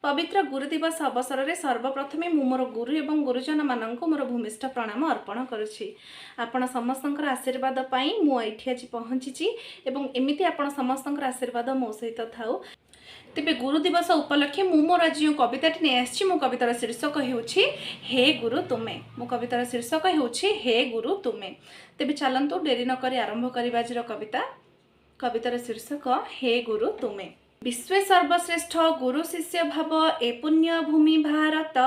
पवित्र गुरु दिवस अवसर में सर्वप्रथमे मु मोर गुरु एवं गुरुजन मानक मोर भूमिष्ठ प्रणाम अर्पण करुछि। आपण समस्तंकर आशीर्वाद पाई मु एठी आज पहुँची एवं एमिति आपण समस्तंकर आशीर्वाद मो सहित थाउ। तेबे गुरु दिवस उपलक्षे मु मोर आज जो कविताटी नहीं आसी मो कवितार शीर्षक हेउछि हे गुरु तुमे। मो कवितार शीर्षक हेउछि हे गुरु तुमे। तेबे चलंतु डेरी न करी आरंभ करिबा आजिर कविता। कवितार शीर्षक हे गुरु तुमे। विश्व सर्वश्रेष्ठ गुरु शिष्य भाव ए पुण्य भूमि भारत।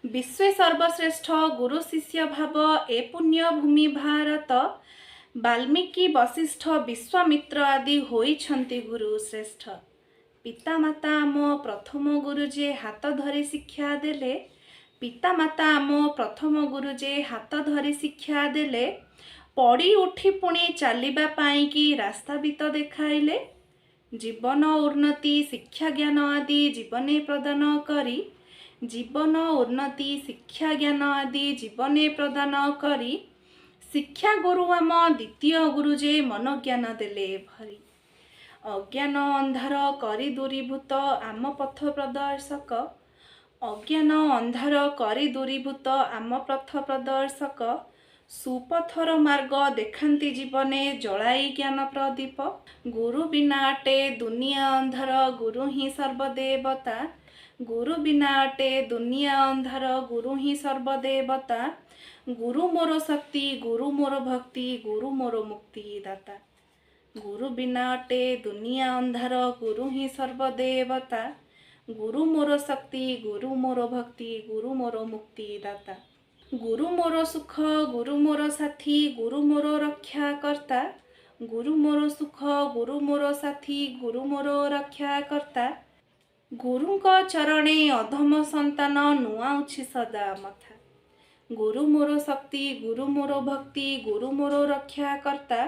विश्व सर्वश्रेष्ठ गुरु शिष्य भाव ए पुण्य भूमि भारत। वाल्मीकि वशिष्ठ विश्वामित्र आदि होइछन्ति गुरु श्रेष्ठ। पिता माता आम प्रथम गुरु जे हाथ धरी शिक्षा देले। पिता माता आम प्रथम गुरु जे हाथ धरी शिक्षा देले। पड़ी उठी पुणी चलिबा पाई कि रास्ता बीत देखाइले। जीवन उन्नति शिक्षा ज्ञान आदि जीवने प्रदान करी। जीवन उन्नति शिक्षा ज्ञान आदि जीवने प्रदान करी। शिक्षा गुरु आम द्वितीय गुरु जे मन ज्ञान देले भरी। अज्ञान अंधार करी दूरीभूत आम पथ प्रदर्शक। अज्ञान अंधार करी दूरीभूत आम पथ प्रदर्शक। सुपथर मार्ग देखांती जीवने जलाई ज्ञान प्रदीप। गुरु बिना अटे दुनिया अंधार गुरु ही सर्वदेवता। गुरु बिना अटे दुनिया अंधार गुरु ही सर्वदेवता। गुरु मोर शक्ति गुरु मोर भक्ति गुरु मोर मुक्ति दाता। गुरु बिना अटे दुनिया अंधार गुरु ही सर्वदेवता। गुरु मोर शक्ति गुरु मोर भक्ति गुरु मोर मुक्ति दाता। गुरु मोर सुख गुरु मोर साथी गुरु मोर रक्षा कर्ता। गुरु मोर सुख गुरु मोर साथी गुरु मोर रक्षा कर्ता। गुरु को चरणे अधम संतान नुआउछि सदा मथा। गुरु मोर शक्ति गुरु मोर भक्ति गुरु मोर रक्षा कर्ता।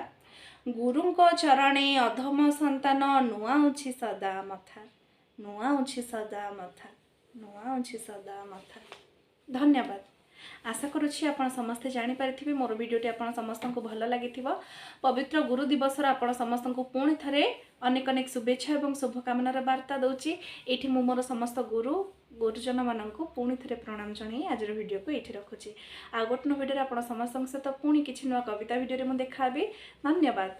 गुरु को चरणे अधम संतान नुआउछि सदा मथा। नुआउछि सदा मथा। नुआउछि सदा मथा। धन्यवाद। आशा करुछि आपण समस्ते जानि पारिथिबे मोर वीडियोटी आपण समस्त को भल लागिथिबो। पवित्र गुरु दिवस आपण समस्त को पुणी थरे अनेक अनेक शुभेच्छा एवं शुभकामनार वार्ता दउछि। एठी मु मोर समस्त गुरुजन मानक पुणी थरे प्रणाम जणाई आजर वीडियो को एठी रखुछि। आ गोटन वीडियो आपण समस्त सहित पुणी किछि नवा कविता वीडियो रे मु देखाबी। धन्यवाद।